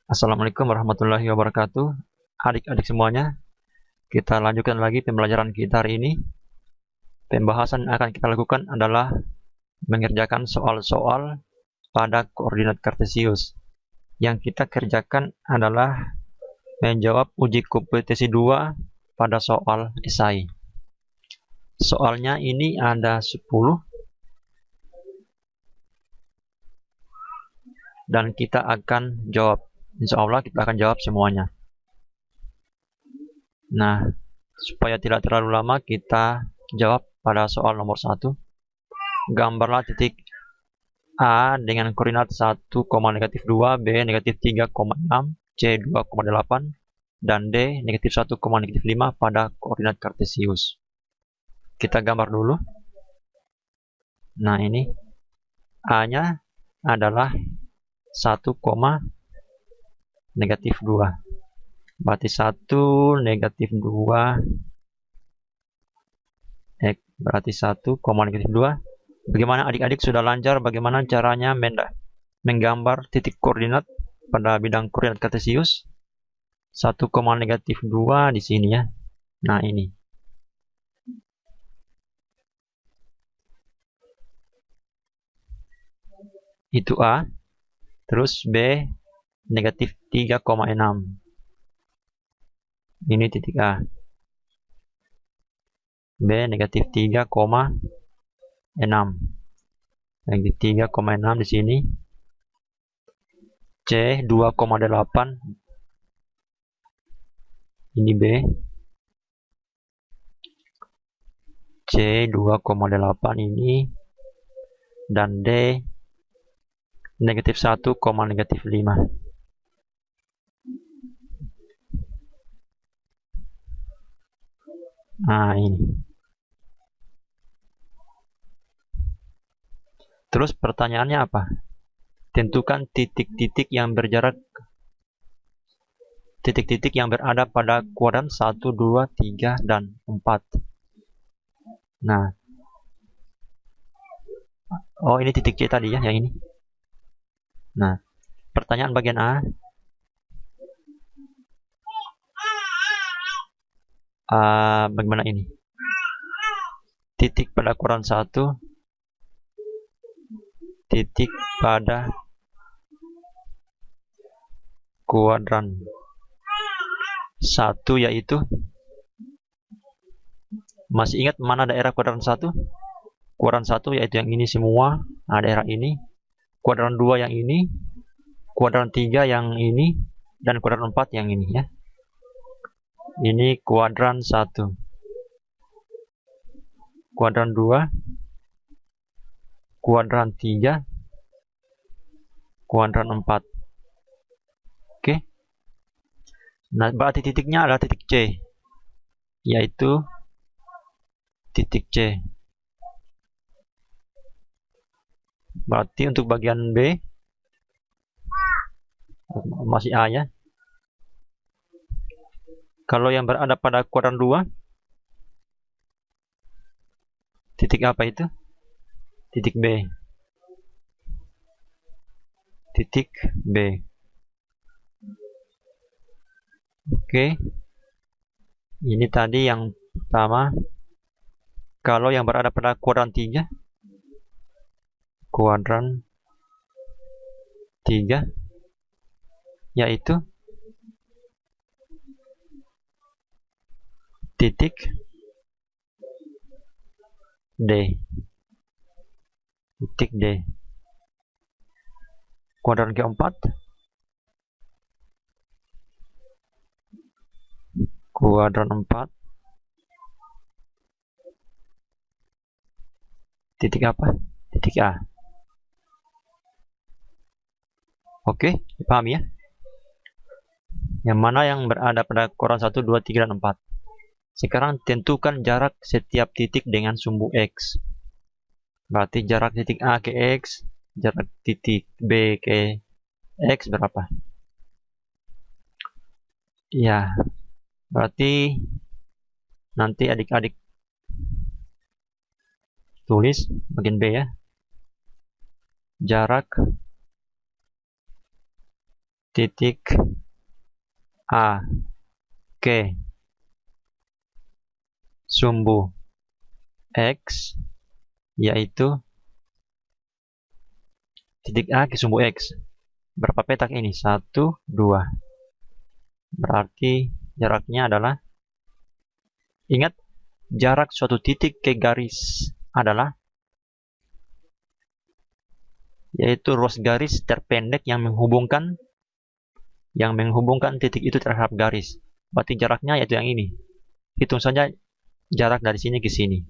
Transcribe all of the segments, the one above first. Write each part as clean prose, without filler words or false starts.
Assalamualaikum warahmatullahi wabarakatuh. Adik-adik semuanya, kita lanjutkan lagi pembelajaran kita hari ini. Pembahasan yang akan kita lakukan adalah mengerjakan soal-soal pada koordinat kartesius. Yang kita kerjakan adalah menjawab uji kompetensi 2 pada soal esai. Soalnya ini ada 10 dan kita akan jawab. Insya Allah kita akan jawab semuanya. Nah, supaya tidak terlalu lama, kita jawab pada soal nomor 1. Gambarlah titik A dengan koordinat 1,-2, B -3,6, C 2,8, dan D -1,-5 pada koordinat kartesius. Kita gambar dulu. Nah, ini A-nya adalah 1,-2. Berarti 1 -2 berarti 1,-2. Bagaimana adik-adik sudah lancar bagaimana caranya menggambar titik koordinat pada bidang koordinat kartesius? 1,-2 di sini ya. Nah, ini. Itu A. Terus B -3,6. Ini titik A. B -3,6. -3,6 di sini. C 2,8. Ini B. C 2,8 ini. Dan D -1,-5. Nah, ini. Terus pertanyaannya apa? Tentukan titik-titik yang berjarak, titik-titik yang berada pada kuadran 1, 2, 3, dan 4. Nah. Oh, ini titik C tadi ya, yang ini. Nah, pertanyaan bagian A. Bagaimana ini? Titik pada kuadran 1, titik pada kuadran 1 yaitu, masih ingat mana daerah kuadran 1? Kuadran 1 yaitu yang ini semua. Nah, daerah ini. Kuadran 2 yang ini, kuadran 3 yang ini, dan kuadran 4 yang ini ya. Ini kuadran 1. Kuadran 2, kuadran 3, kuadran 4. Oke. Nah, berarti titiknya adalah titik C, yaitu titik C. Berarti untuk bagian B masih A ya. Kalau yang berada pada kuadran 2, titik apa itu? Titik B. Titik B. Oke. Ini tadi yang pertama. Kalau yang berada pada kuadran 3, kuadran 3 yaitu titik D. Titik D. Kuadran keempat, kuadran 4, titik apa? Titik A. Oke, dipahami ya? Yang mana yang berada pada kuadran 1, 2, 3, dan 4. Sekarang tentukan jarak setiap titik dengan sumbu X. Berarti jarak titik A ke X, jarak titik B ke X berapa? Ya, berarti nanti adik-adik tulis bagian B ya. Jarak titik A, K, sumbu X, yaitu titik A ke sumbu X. Berapa petak ini? 1, 2. Berarti jaraknya adalah, ingat, jarak suatu titik ke garis adalah yaitu ruas garis terpendek yang menghubungkan titik itu terhadap garis. Berarti jaraknya yaitu yang ini. Hitung saja jarak dari sini ke sini.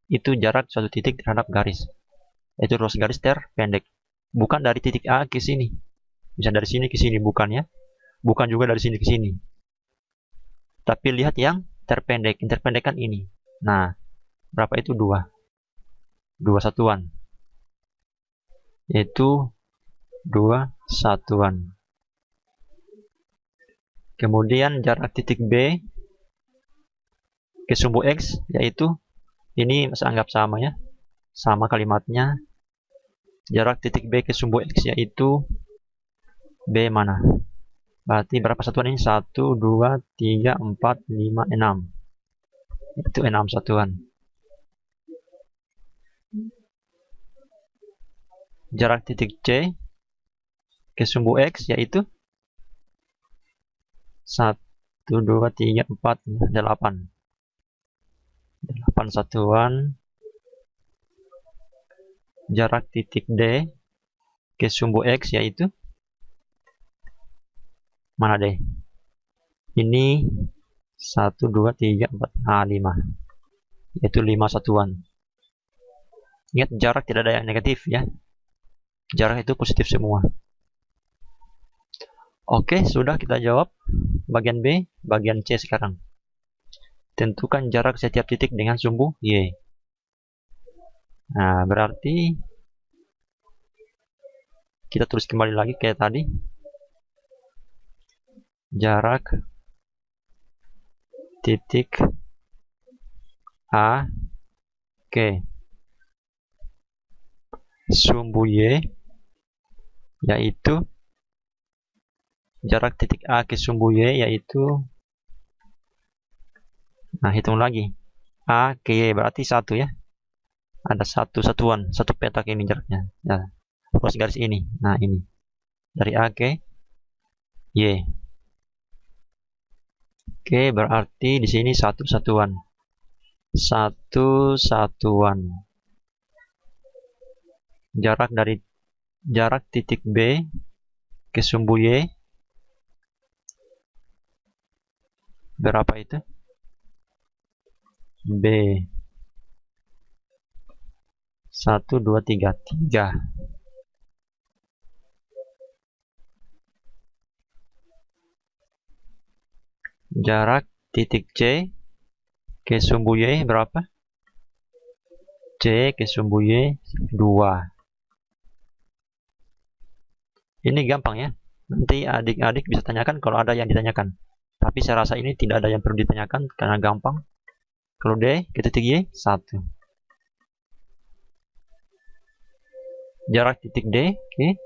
Itu jarak suatu titik terhadap garis. Itu ruas garis terpendek. Bukan dari titik A ke sini. Bisa dari sini ke sini, bukan ya. Bukan juga dari sini ke sini. Tapi lihat yang terpendek. Yang terpendek kan ini. Nah, berapa itu? 2. 2 satuan. Yaitu 2 satuan. Kemudian jarak titik B ke sumbu X, yaitu ini masih anggap sama ya. Sama kalimatnya. Jarak titik B ke sumbu X yaitu B mana? Berarti berapa satuan ini? 1, 2, 3, 4, 5, 6. Itu 6 satuan. Jarak titik C ke sumbu X yaitu 1, 2, 3, 4, 8. 8 satuan. Jarak titik D ke sumbu X yaitu mana D? Ini 1, 2, 3, 4, 5. Yaitu 5 satuan. Ingat, jarak tidak ada yang negatif ya. Jarak itu positif semua. Oke, sudah kita jawab bagian B. Bagian C sekarang. Tentukan jarak setiap titik dengan sumbu Y. Nah, berarti kita tulis kembali lagi kayak tadi. Jarak titik A ke sumbu Y yaitu jarak titik A ke sumbu Y yaitu, nah hitung lagi, A ke Y berarti 1 ya. Ada 1 satuan, 1 petak ini jaraknya. Nah, ruas garis ini. Nah, ini. Dari A ke Y. Oke, berarti di sini 1 satuan. 1 satuan. Jarak titik B ke sumbu Y berapa itu? B 1, 2, 3. 3. Jarak titik C ke sumbu Y berapa? C ke sumbu Y 2. Ini gampang ya. Nanti adik-adik bisa tanyakan kalau ada yang ditanyakan. Tapi saya rasa ini tidak ada yang perlu ditanyakan karena gampang. Kalau D ke titik Y 1. Jarak titik D ke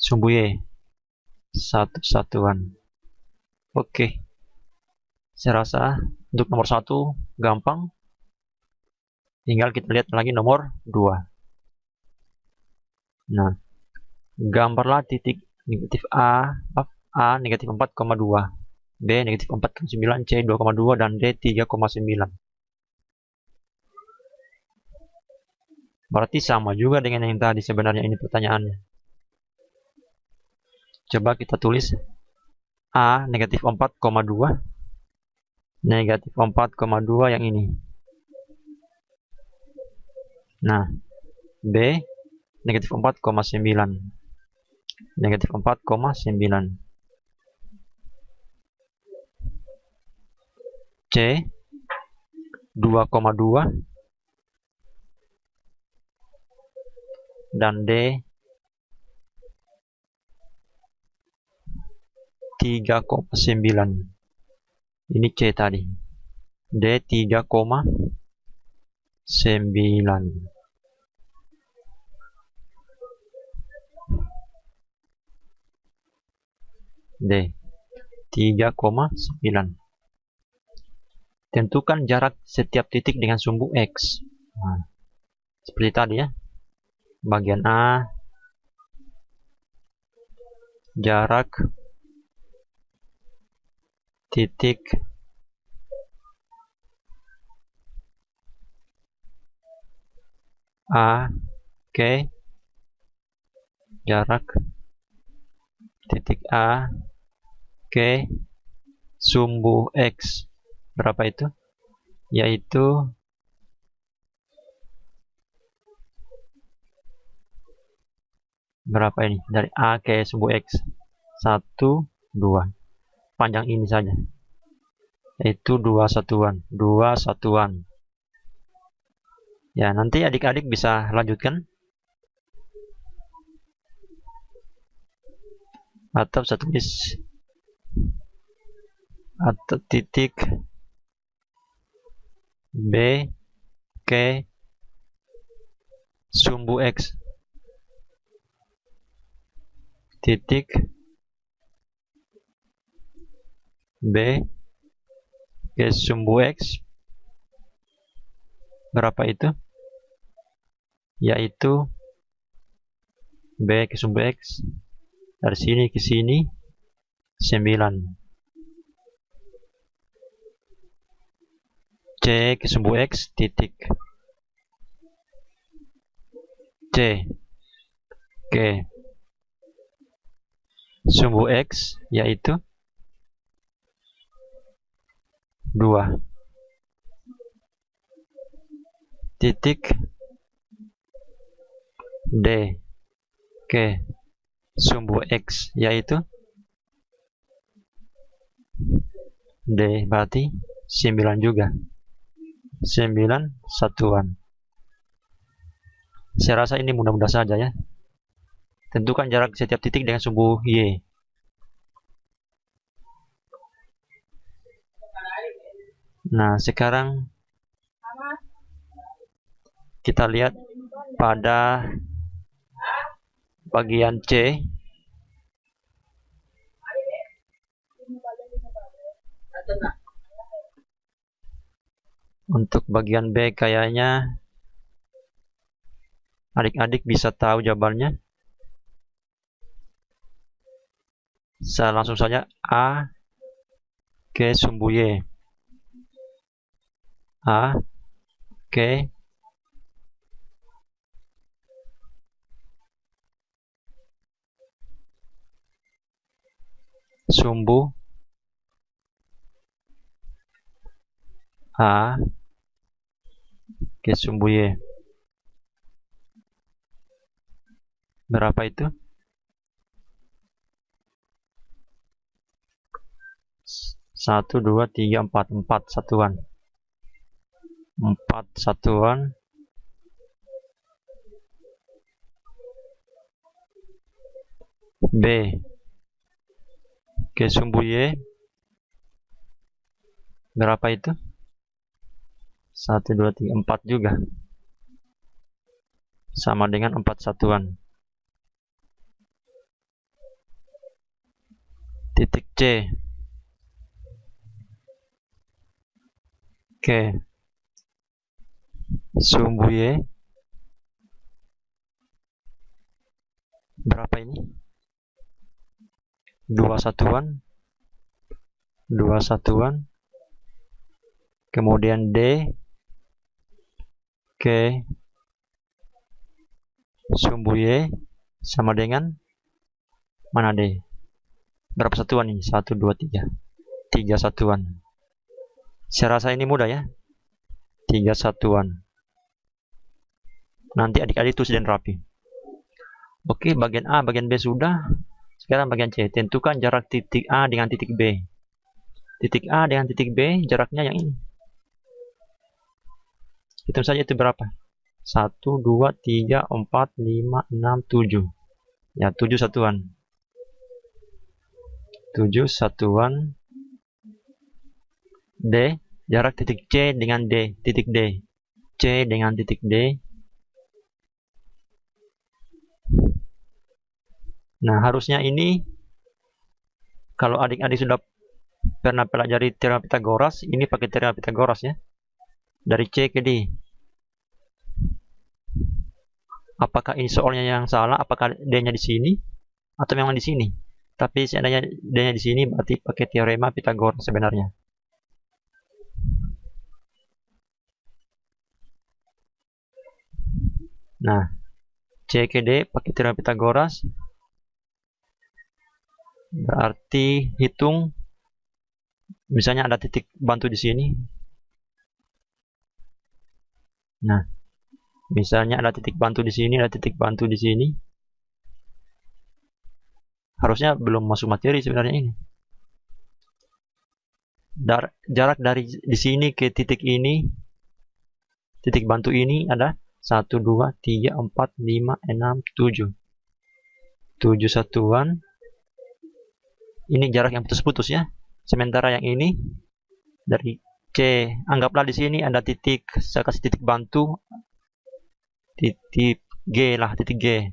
sumbu Y 1 satuan. Oke. Saya rasa untuk nomor 1 gampang. Tinggal kita lihat lagi nomor 2. Nah, gambarlah titik negatif A negatif 4,2. B negatif 4,9, C 2,2, dan D 3,9. Berarti sama juga dengan yang tadi sebenarnya ini pertanyaannya. Coba kita tulis A negatif 4,2. Negatif 4,2 yang ini. Nah, B negatif 4,9. Negatif 4,9. C 2,2 dan D 3,9. Ini C tadi. D 3,9. D. 3,9. Tentukan jarak setiap titik dengan sumbu X. Nah, seperti tadi ya. Bagian A, jarak titik A ke jarak titik A ke sumbu X. Berapa itu? Yaitu berapa ini? Dari A ke sumbu X. 1, 2. Panjang ini saja. Yaitu 2 satuan. 2 satuan. Ya, nanti adik-adik bisa lanjutkan. Atau saya tulis atau titik B ke sumbu X. Titik B ke sumbu X. Berapa itu? Yaitu B ke sumbu X. Dari sini ke sini 9. C ke sumbu X titik C ke sumbu X yaitu 2. Titik D ke sumbu X yaitu D, berarti 9 juga. 9 satuan. Saya rasa ini mudah-mudah saja ya. Tentukan jarak setiap titik dengan sumbu Y. Nah, sekarang kita lihat pada bagian C. Untuk bagian B kayaknya adik-adik bisa tahu jawabannya. Saya langsung saja A ke sumbu Y. A ke sumbu A ke sumbu Y. Berapa itu? 1, 2, 3, 4. 4 satuan. 4 satuan. B ke sumbu Y. Berapa itu? 1, 2, 3, 4 juga. Sama dengan 4 satuan. Titik C ke sumbu Y. Berapa ini? 2 satuan. 2 satuan. Kemudian D ke sumbu Y sama dengan mana D? Berapa satuan ini? 1, 2, 3. 3 satuan. Saya rasa ini mudah ya. 3 satuan. Nanti adik-adik tulis dan rapi. Oke, bagian A, bagian B sudah. Sekarang bagian C. Tentukan jarak titik A dengan titik B. Titik A dengan titik B, jaraknya yang ini. Hitung saja itu berapa? 1, 2, 3, 4, 5, 6, 7. Ya, 7 satuan. 7 satuan. D, jarak titik C dengan D, titik D. C dengan titik D. Nah, harusnya ini Kalau adik-adik sudah pernah pelajari teorema Pitagoras, ini pakai teorema Pitagoras ya. Dari C ke D. Apakah ini soalnya yang salah? Apakah D-nya di sini atau memang di sini? Tapi seandainya D-nya di sini berarti pakai teorema Pitagoras sebenarnya. Nah, C ke D pakai teorema Pitagoras. Berarti hitung, misalnya ada titik bantu di sini. Nah, misalnya ada titik bantu di sini, ada titik bantu di sini. Harusnya belum masuk materi sebenarnya ini. Jarak dari di sini ke titik ini, titik bantu ini ada 1, 2, 3, 4, 5, 6, 7. 7 satuan. Ini jarak yang putus-putus ya. Sementara yang ini dari C, anggaplah di sini ada titik, saya kasih titik bantu, titik G lah, titik G.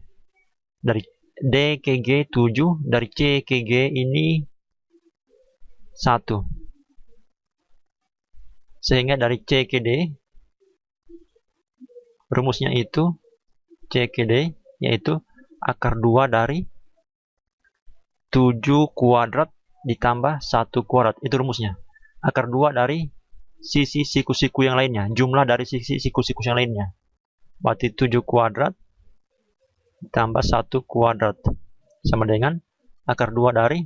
Dari D ke G 7, dari C ke G ini 1. Sehingga dari C ke D, rumusnya itu C ke D, yaitu akar 2 dari 7 kuadrat ditambah 1 kuadrat. Itu rumusnya. Akar 2 dari sisi siku-siku yang lainnya. Jumlah dari sisi siku-siku yang lainnya. Berarti 7 kuadrat ditambah 1 kuadrat. Sama dengan akar 2 dari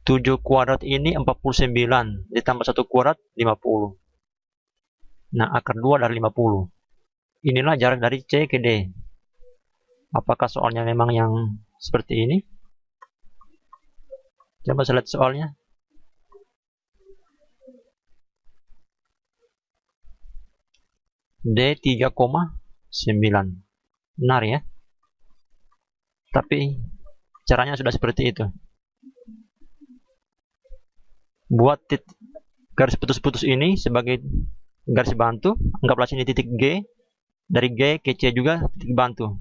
7 kuadrat ini 49. Ditambah 1 kuadrat 50. Nah, akar 2 dari 50. Inilah jarak dari C ke D. Apakah soalnya memang yang seperti ini? Coba saya lihat soalnya. D 3,9. Benar ya. Tapi caranya sudah seperti itu. Buat garis putus-putus ini sebagai garis bantu, anggaplah sini titik G, dari G ke C juga titik bantu.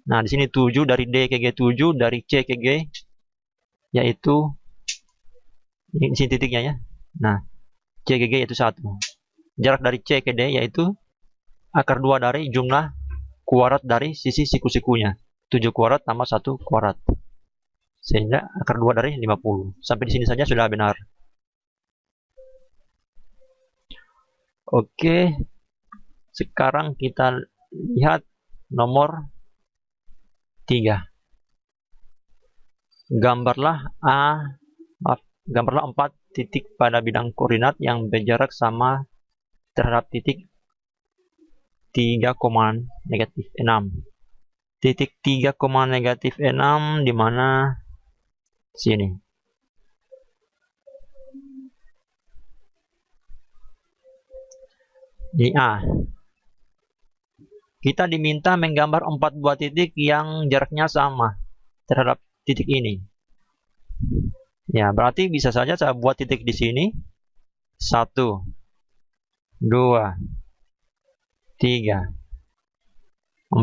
Nah, di sini 7, dari D ke G 7, dari C ke G yaitu ini di sini titiknya ya. Nah, C ke G yaitu 1. Jarak dari C ke D yaitu akar 2 dari jumlah kuadrat dari sisi siku-sikunya. 7 kuadrat tambah 1 kuadrat. Sehingga akar 2 dari 50. Sampai di sini saja sudah benar. Oke. Sekarang kita lihat nomor 3. Gambarlah 4 titik pada bidang koordinat yang berjarak sama terhadap titik 3,-6. Titik 3,-6 di mana? Sini. Ini A. Kita diminta menggambar 4 buah titik yang jaraknya sama terhadap titik ini. Ya, berarti bisa saja saya buat titik di sini. 1, 2, 3, 4.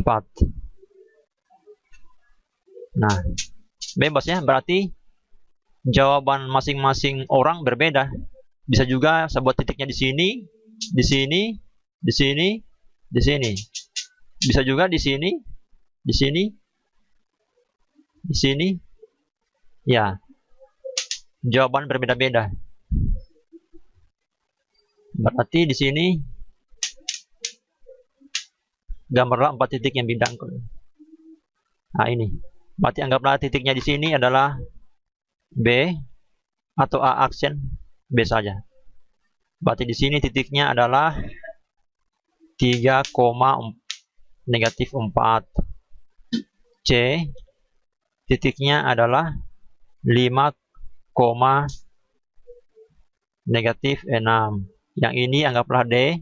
Nah, bebas ya, berarti jawaban masing-masing orang berbeda. Bisa juga saya buat titiknya di sini, di sini, di sini, di sini. Bisa juga di sini, di sini, di sini. Ya, jawaban berbeda-beda. Berarti di sini gambarlah 4 titik yang bidang. Nah, ini. Berarti anggaplah titiknya di sini adalah B atau A aksen B saja. Berarti di sini titiknya adalah 3,-4. C titiknya adalah 5,-6. Yang ini anggaplah D.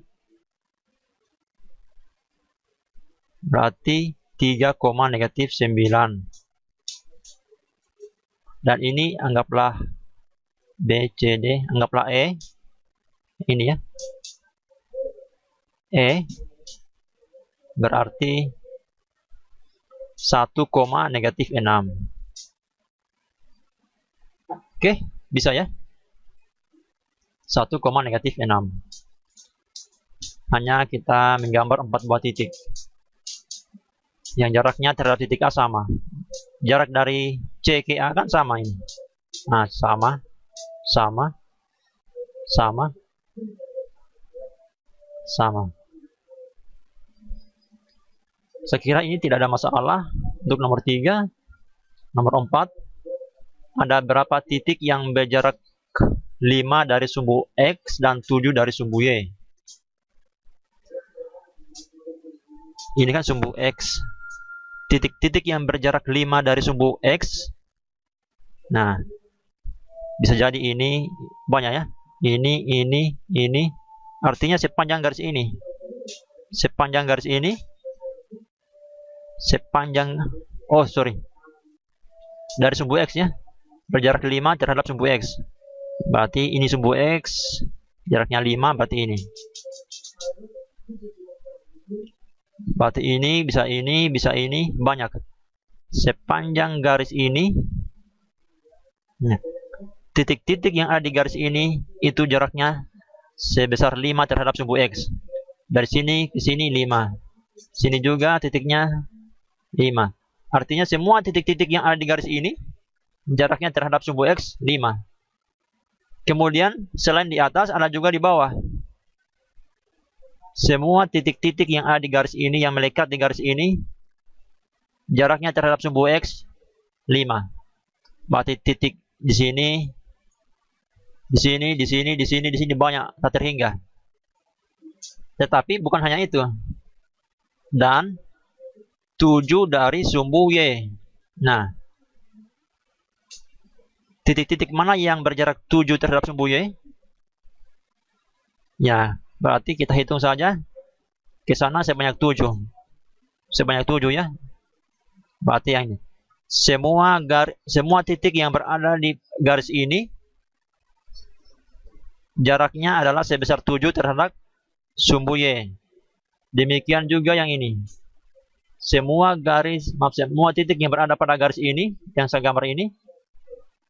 Berarti 3,-9. Dan ini anggaplah B, C, D. Anggaplah E. Ini ya. E berarti 1,-6. Oke. Bisa ya? 1, negatif 6. Hanya kita menggambar 4 buah titik. Yang jaraknya terhadap titik A sama. Jarak dari C ke A kan sama ini. Nah, sama. Saya kira ini tidak ada masalah. Untuk nomor 3, nomor 4, ada berapa titik yang berjarak 5 dari sumbu X dan 7 dari sumbu Y. Ini kan sumbu X. Titik-titik yang berjarak 5 dari sumbu X. Nah, bisa jadi ini banyak ya. Ini. Artinya sepanjang garis ini. Dari sumbu X ya. Berjarak 5 terhadap sumbu X. Berarti ini sumbu X. Jaraknya 5, berarti ini. Berarti ini, bisa ini, banyak. Sepanjang garis ini, titik-titik yang ada di garis ini, itu jaraknya sebesar 5 terhadap sumbu X. Dari sini ke sini 5. Sini juga titiknya 5. Artinya semua titik-titik yang ada di garis ini, jaraknya terhadap sumbu X 5. Kemudian, selain di atas, ada juga di bawah. Semua titik-titik yang ada di garis ini, yang melekat di garis ini, jaraknya terhadap sumbu X 5. Berarti titik di sini, di sini banyak, tak terhingga. Tetapi bukan hanya itu. Dan 7 dari sumbu Y. Nah, titik-titik mana yang berjarak 7 terhadap sumbu Y? Ya, berarti kita hitung saja. Ke sana sebanyak 7. Sebanyak 7 ya. Berarti yang ini. Semua titik yang berada di garis ini, jaraknya adalah sebesar 7 terhadap sumbu Y. Demikian juga yang ini. Semua titik yang berada pada garis ini, yang saya gambar ini,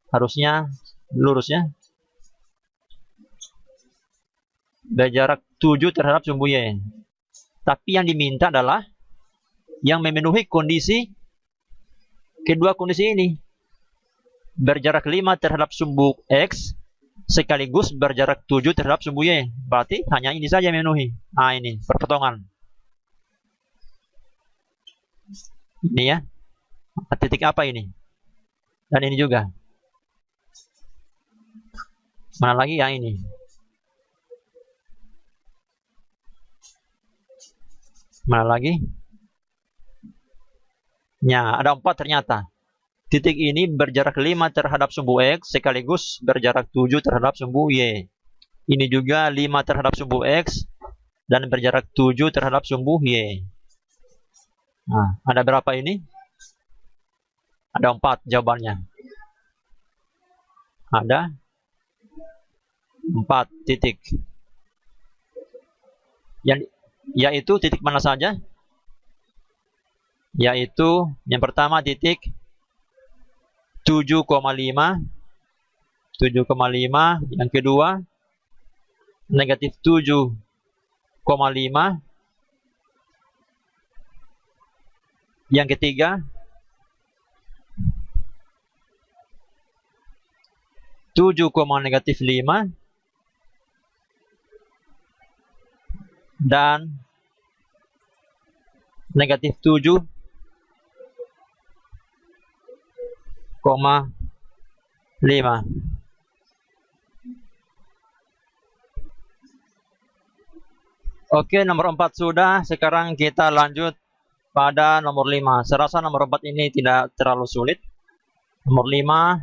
harusnya lurus ya. Berjarak 7 terhadap sumbu Y. Tapi yang diminta adalah yang memenuhi kedua kondisi ini. Berjarak 5 terhadap sumbu X, sekaligus berjarak 7 terhadap sumbu Y. Berarti hanya ini saja yang memenuhi. Nah, ini perpotongan. Ini ya. Titik apa ini? Dan ini juga. Mana lagi yang ini? Mana lagi? Ya, ada 4 ternyata. Titik ini berjarak 5 terhadap sumbu X, sekaligus berjarak 7 terhadap sumbu Y. Ini juga 5 terhadap sumbu X, dan berjarak 7 terhadap sumbu Y. Nah, ada berapa ini? Ada 4 jawabannya. Ada 4 titik. Yaitu titik mana saja? Yaitu yang pertama titik 7,5, yang kedua negatif 7,5, yang ketiga 7, negatif 5, dan negatif 7,5. Oke, nomor 4 sudah. Sekarang kita lanjut pada nomor 5. Saya rasa nomor 4 ini tidak terlalu sulit. Nomor 5,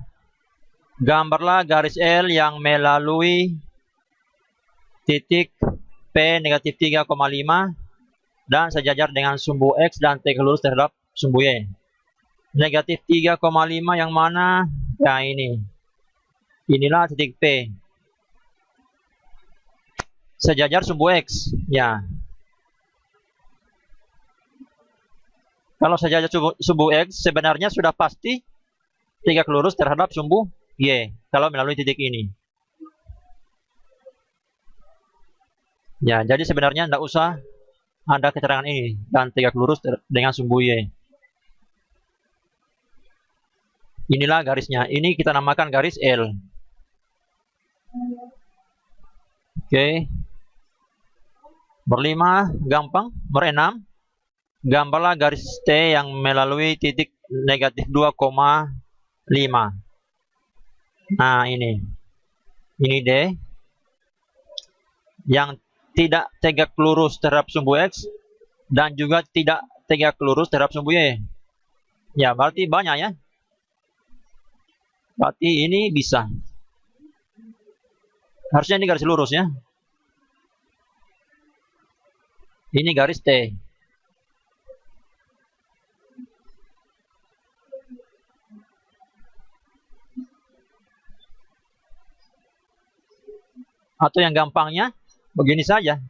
gambarlah garis L yang melalui titik P negatif 3,5 dan sejajar dengan sumbu X dan tegak lurus terhadap sumbu Y. Negatif 3,5 yang mana? Ya, ini. Inilah titik P. Sejajar sumbu X. Ya. Kalau sejajar sumbu X, sebenarnya sudah pasti tegak lurus terhadap sumbu Y kalau melalui titik ini. Ya, jadi sebenarnya tidak usah ada keterangan ini dan tegak lurus dengan sumbu Y. Inilah garisnya. Ini kita namakan garis L. Oke. Berlima, gampang. Berenam, gambarlah garis T yang melalui titik negatif 2,5. Nah, ini D yang tidak tegak lurus terhadap sumbu X dan juga tidak tegak lurus terhadap sumbu Y. Ya, berarti banyak ya. Berarti ini bisa. Harusnya ini garis lurus ya. Ini garis T. Atau yang gampangnya begini saja.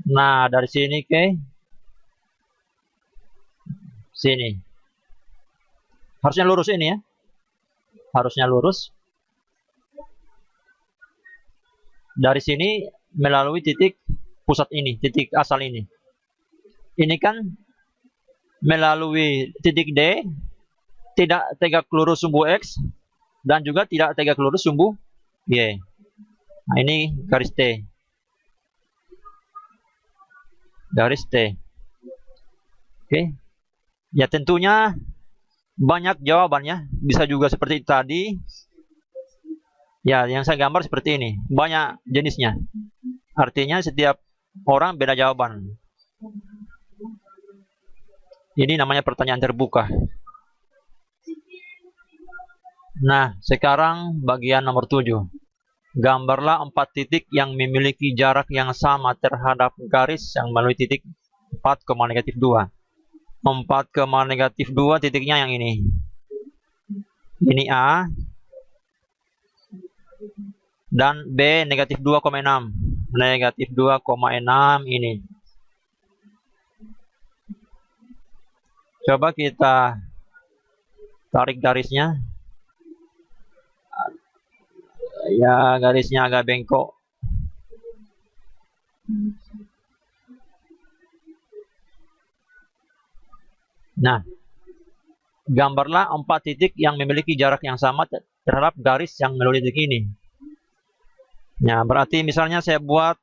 Nah, dari sini ke sini. Harusnya lurus ini ya. Harusnya lurus. Dari sini melalui titik pusat ini, titik asal ini. Ini kan melalui titik D, tidak tegak lurus sumbu X, dan juga tidak tegak lurus sumbu Y. Nah, ini garis T. Garis T. Oke. Ya, tentunya banyak jawabannya. Bisa juga seperti tadi. Ya, yang saya gambar seperti ini. Banyak jenisnya. Artinya setiap orang beda jawaban. Ini namanya pertanyaan terbuka. Nah, sekarang bagian nomor 7. Gambarlah 4 titik yang memiliki jarak yang sama terhadap garis yang melalui titik 4,-2. 4,-2 titiknya yang ini. Ini A. Dan B negatif 2,6. Negatif 2,6 ini. Coba kita tarik garisnya. Ya, garisnya agak bengkok. Nah, gambarlah 4 titik yang memiliki jarak yang sama terhadap garis yang melalui titik ini. Nah, berarti misalnya saya buat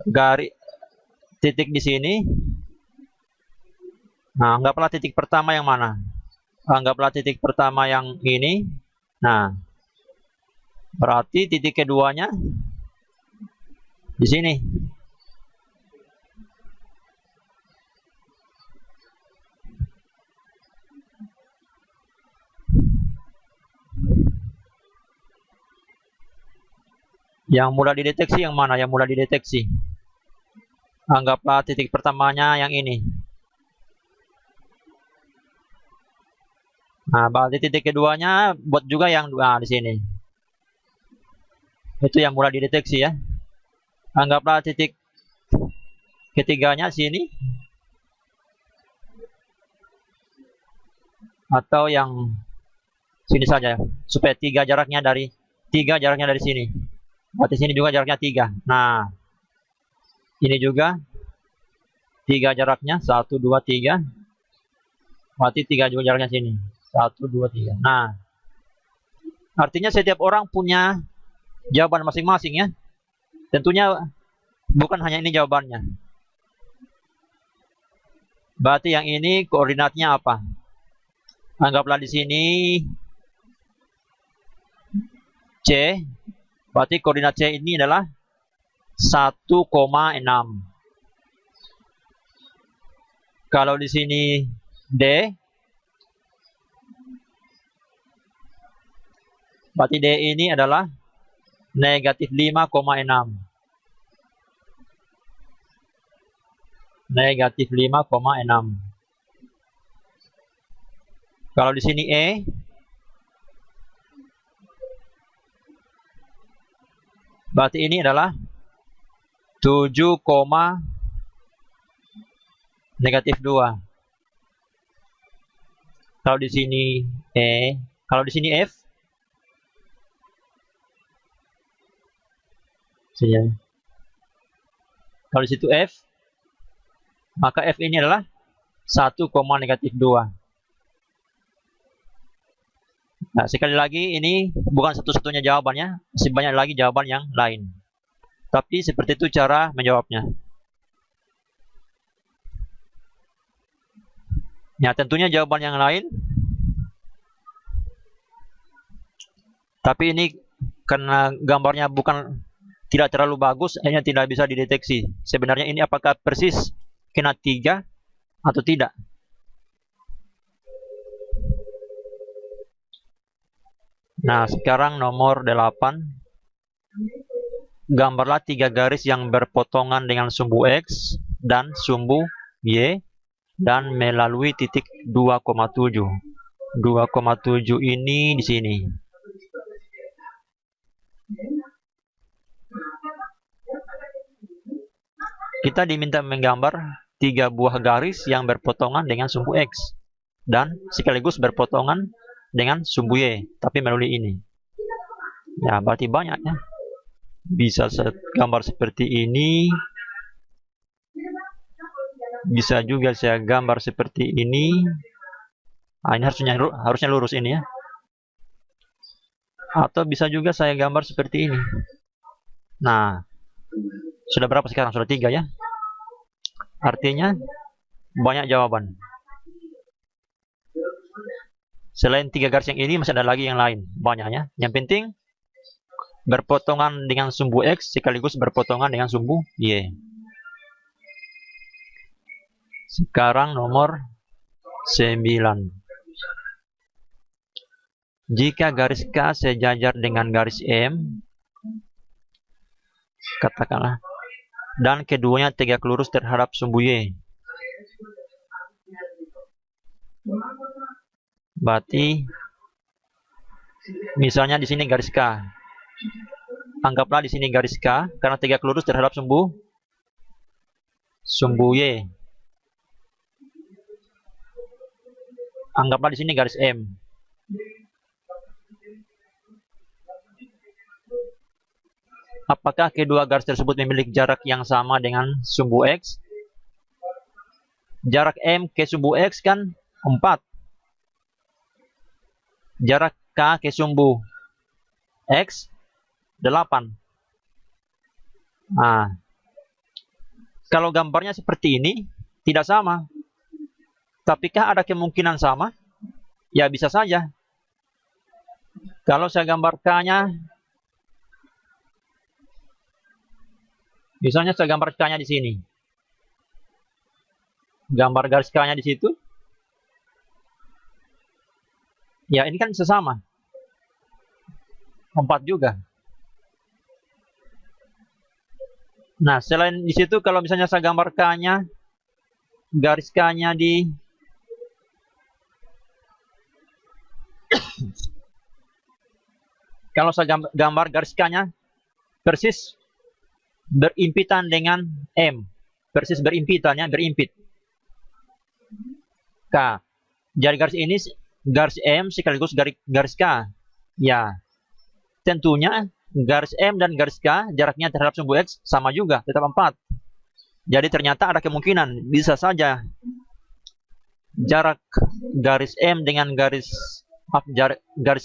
garis titik di sini. Nah, anggaplah titik pertama yang mana? Anggaplah titik pertama yang ini. Nah, berarti titik keduanya di sini. Yang mudah dideteksi yang mana? Yang mudah dideteksi. Anggaplah titik pertamanya yang ini. Nah, berarti titik keduanya buat juga yang di sini. Itu yang mudah dideteksi ya. Anggaplah titik ketiganya sini. Atau yang sini saja supaya 3 jaraknya dari sini. Berarti sini juga jaraknya 3. Nah, ini juga 3 jaraknya 1 2 3. Berarti 3 juga jaraknya sini. 1 2 3. Nah, artinya setiap orang punya jawaban masing-masing ya. Tentunya bukan hanya ini jawabannya. Berarti yang ini koordinatnya apa? Anggaplah di sini C. Berarti koordinat C ini adalah 1,6. Kalau di sini D, berarti D ini adalah negatif 5,6. Negatif 5,6. Kalau di sini E, berarti ini adalah 7, negatif 2. Kalau di sini E, kalau di sini F, sini. Kalau di situ F, maka F ini adalah 1, negatif 2. Nah, sekali lagi ini bukan satu-satunya jawabannya, masih banyak lagi jawaban yang lain. Tapi seperti itu cara menjawabnya. Ya, tentunya jawaban yang lain. Tapi ini karena gambarnya tidak terlalu bagus, hanya tidak bisa dideteksi. Sebenarnya ini apakah persis kena 3 atau tidak. Nah, sekarang nomor 8. Gambarlah 3 garis yang berpotongan dengan sumbu X dan sumbu Y dan melalui titik 2,7. 2,7 ini di sini. Kita diminta menggambar 3 buah garis yang berpotongan dengan sumbu X dan sekaligus berpotongan dengan sumbu Y, tapi melalui ini. Ya, berarti banyak ya. Bisa gambar seperti ini. Bisa juga saya gambar seperti ini. Nah, ini harusnya lurus ini ya. Atau bisa juga saya gambar seperti ini. Nah, sudah berapa sekarang? Sudah 3 ya. Artinya banyak jawaban. Selain 3 garis yang ini masih ada lagi yang lain. Banyaknya. Yang penting berpotongan dengan sumbu X sekaligus berpotongan dengan sumbu Y. Sekarang nomor 9. Jika garis K sejajar dengan garis M, katakanlah, dan keduanya tegak lurus terhadap sumbu Y. Berarti misalnya di sini garis K. Anggaplah di sini garis K karena tegak lurus terhadap sumbu Y. Anggaplah di sini garis M. Apakah kedua garis tersebut memiliki jarak yang sama dengan sumbu X? Jarak M ke sumbu X kan 4. Jarak K ke sumbu X 8. Nah, kalau gambarnya seperti ini tidak sama. Tapikah ada kemungkinan sama? Ya bisa saja. Kalau saya gambar K-nya, misalnya saya gambar K-nya di sini. Gambar garis K-nya di situ. Ya, ini kan sesama. 4 juga. Nah, selain di situ kalau misalnya saya gambar K-nya, garis K-nya di kalau saya gambar garis K-nya persis berimpitan dengan M. Persis berimpitan ya, berimpit. K. Jadi garis ini garis M sekaligus garis K. Ya. Tentunya garis M dan garis K jaraknya terhadap sumbu X sama juga, tetap 4. Jadi ternyata ada kemungkinan bisa saja jarak garis M dengan garis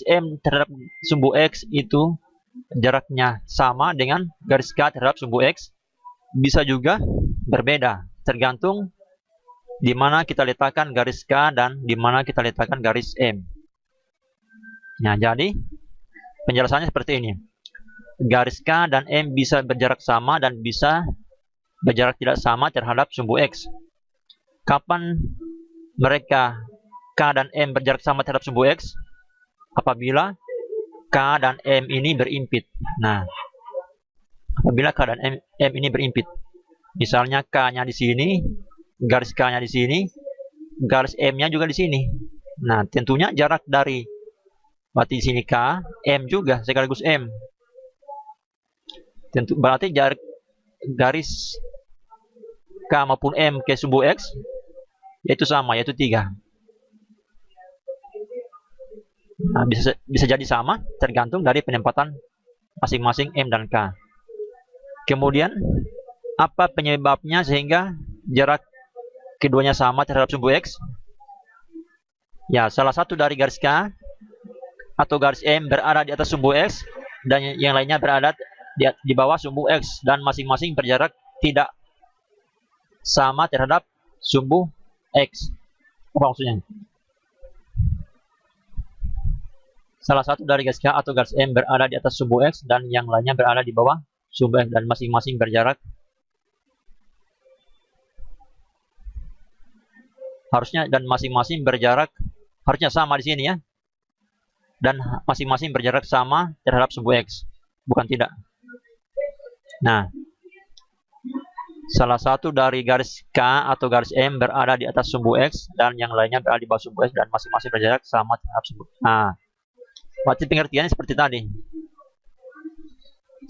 M terhadap sumbu X itu jaraknya sama dengan garis K terhadap sumbu X. Bisa juga berbeda, tergantung di mana kita letakkan garis K dan di mana kita letakkan garis M. Nah, jadi penjelasannya seperti ini. Garis K dan M bisa berjarak sama dan bisa berjarak tidak sama terhadap sumbu X. Kapan mereka K dan M berjarak sama terhadap sumbu X? Apabila K dan M ini berimpit. Nah, apabila K dan M ini berimpit. Misalnya K-nya di sini, garis K-nya di sini, garis M-nya juga di sini. Nah, tentunya jarak dari berarti di sini K, M juga sekaligus M. Tentu berarti jarak garis K maupun M ke sumbu X yaitu sama, yaitu 3. Nah, bisa jadi sama tergantung dari penempatan masing-masing M dan K. Kemudian apa penyebabnya sehingga jarak keduanya sama terhadap sumbu X? Ya, salah satu dari garis K atau garis M berada di atas sumbu X dan yang lainnya berada di bawah sumbu X dan masing-masing berjarak tidak sama terhadap sumbu X. Apa maksudnya? Salah satu dari garis K atau garis M berada di atas sumbu X dan yang lainnya berada di bawah sumbu X dan masing-masing berjarak harusnya sama di sini ya. Dan masing-masing berjarak sama terhadap sumbu X, bukan tidak. Nah, salah satu dari garis K atau garis M berada di atas sumbu X dan yang lainnya berada di bawah sumbu X dan masing-masing berjarak sama terhadap sumbu X. Nah, berarti pengertiannya seperti tadi.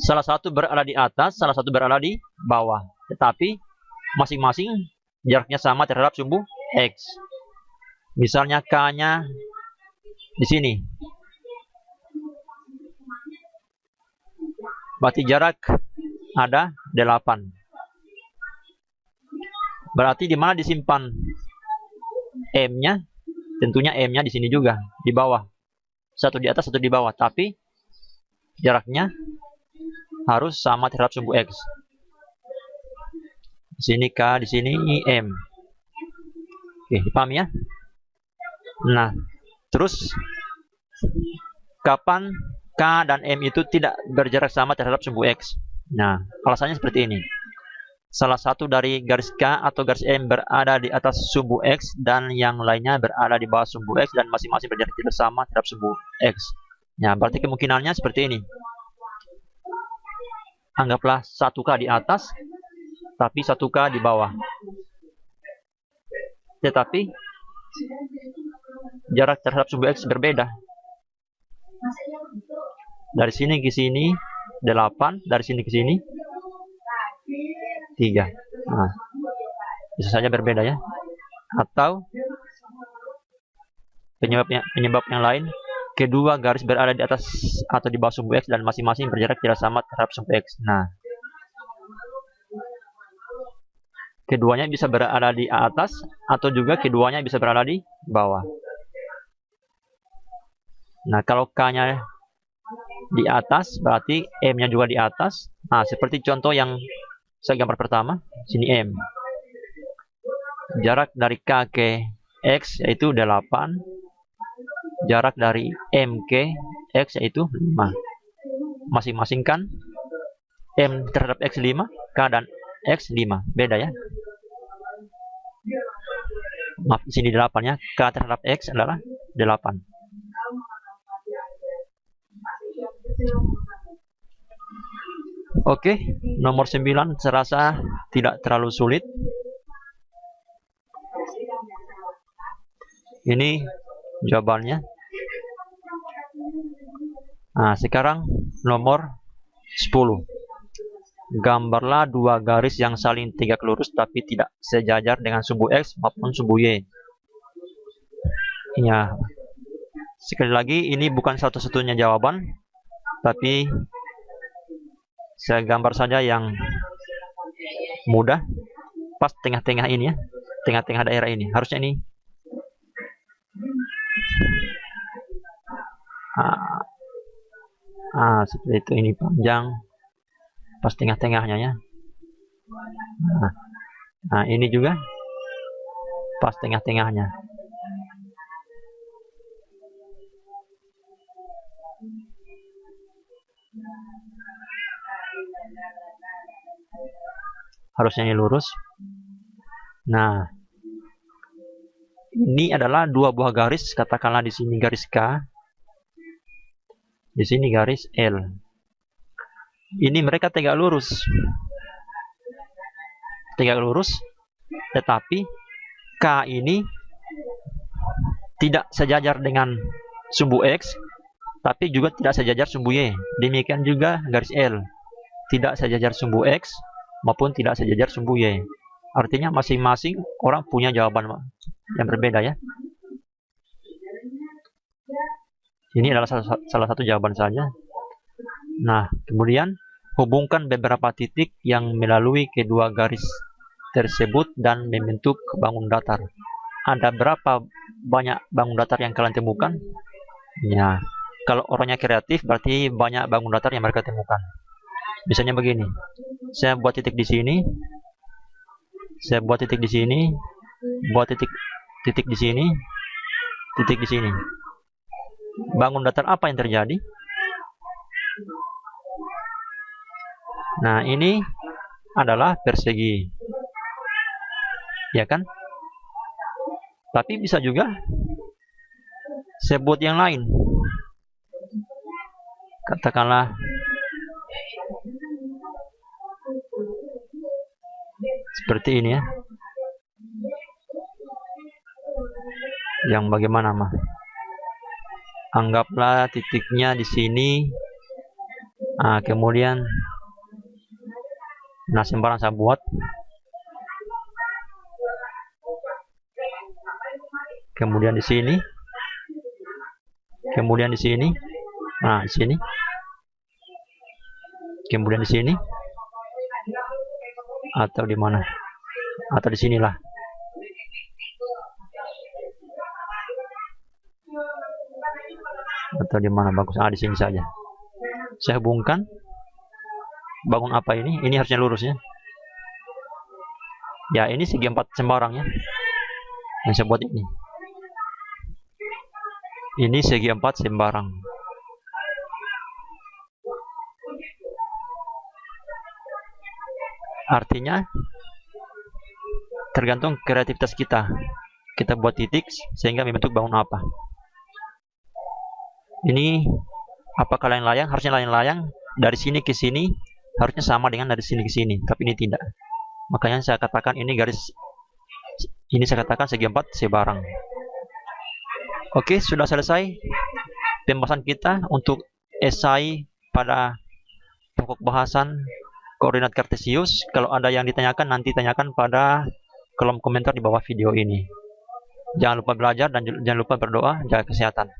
Salah satu berada di atas, salah satu berada di bawah. Tetapi masing-masing jaraknya sama terhadap sumbu X. Misalnya K-nya di sini. Berarti jarak ada 8. Berarti di mana disimpan M-nya? Tentunya M-nya di sini juga, di bawah. Satu di atas, satu di bawah. Tapi jaraknya harus sama terhadap sumbu X. Di sini K, di sini M. Oke, dipahami ya? Nah, terus kapan K dan M itu tidak berjarak sama terhadap sumbu X? Nah, alasannya seperti ini. Salah satu dari garis K atau garis M berada di atas sumbu X dan yang lainnya berada di bawah sumbu X dan masing-masing berjarak tidak sama terhadap sumbu X. Nah, berarti kemungkinannya seperti ini. Anggaplah 1K di atas, tapi 1K di bawah. Tetapi jarak terhadap sumbu X berbeda. Dari sini ke sini 8, dari sini ke sini 3. Nah, bisa saja berbeda ya. Atau penyebab yang lain, kedua garis berada di atas atau di bawah sumbu X dan masing-masing berjarak tidak sama terhadap sumbu X. Nah, keduanya bisa berada di atas atau juga keduanya bisa berada di bawah. Nah, kalau K-nya di atas, berarti M-nya juga di atas. Nah, seperti contoh yang saya gambar pertama, sini M. Jarak dari K ke X yaitu 8. Jarak dari M ke X yaitu 5. Masing-masing kan M terhadap X 5, K dan X 5. Beda ya. Maaf, sini 8 ya. K terhadap X adalah 8. Oke, nomor 9 serasa tidak terlalu sulit. Ini jawabannya. Nah, sekarang nomor 10. Gambarlah dua garis yang saling tegak lurus tapi tidak sejajar dengan sumbu X maupun sumbu Y. Ya, sekali lagi ini bukan satu-satunya jawaban, tapi saya gambar saja yang mudah. Pas tengah-tengah ini ya, tengah-tengah daerah ini. Harusnya ini. Seperti itu, ini panjang. Pas tengah-tengahnya ya. Nah, ini juga pas tengah-tengahnya. Harusnya ini lurus. Nah, ini adalah dua buah garis. Katakanlah di sini garis K, di sini garis L. Ini mereka tegak lurus, tetapi K ini tidak sejajar dengan sumbu X, tapi juga tidak sejajar sumbu Y. Demikian juga garis L, tidak sejajar sumbu X maupun tidak sejajar sumbu Y. Artinya masing-masing orang punya jawaban yang berbeda ya. Ini adalah salah satu jawaban saja. Nah, kemudian hubungkan beberapa titik yang melalui kedua garis tersebut dan membentuk bangun datar. Ada berapa banyak bangun datar yang kalian temukan? Ya, kalau orangnya kreatif berarti banyak bangun datar yang mereka temukan. Misalnya begini, saya buat titik di sini, saya buat titik di sini, buat titik di sini, titik di sini. Bangun datar apa yang terjadi? Nah, ini adalah persegi, ya kan? Tapi bisa juga saya buat yang lain. Katakanlah seperti ini ya. Yang bagaimana mah? Anggaplah titiknya di sini. Nah, kemudian sembarang saya buat. Kemudian di sini. Kemudian di sini. Nah, di sini. Kemudian di sini. Atau di mana? Atau di sinilah. Atau di mana bagus? Di sini saja. Saya hubungkan. Bangun apa ini? Ini harusnya lurus ya. Ya, ini segi 4 sembarang ya. Yang saya buat ini. Ini segi 4 sembarang. Artinya tergantung kreativitas kita. Kita buat titik sehingga membentuk bangun apa. Ini apakah layang-layang? Harusnya layang-layang dari sini ke sini harusnya sama dengan dari sini ke sini, tapi ini tidak. Makanya saya katakan ini garis, ini saya katakan segi 4 sebarang. Oke, sudah selesai pembahasan kita untuk esai pada pokok bahasan koordinat kartesius. Kalau ada yang ditanyakan, nanti tanyakan pada kolom komentar di bawah video ini. Jangan lupa belajar dan jangan lupa berdoa, jaga kesehatan.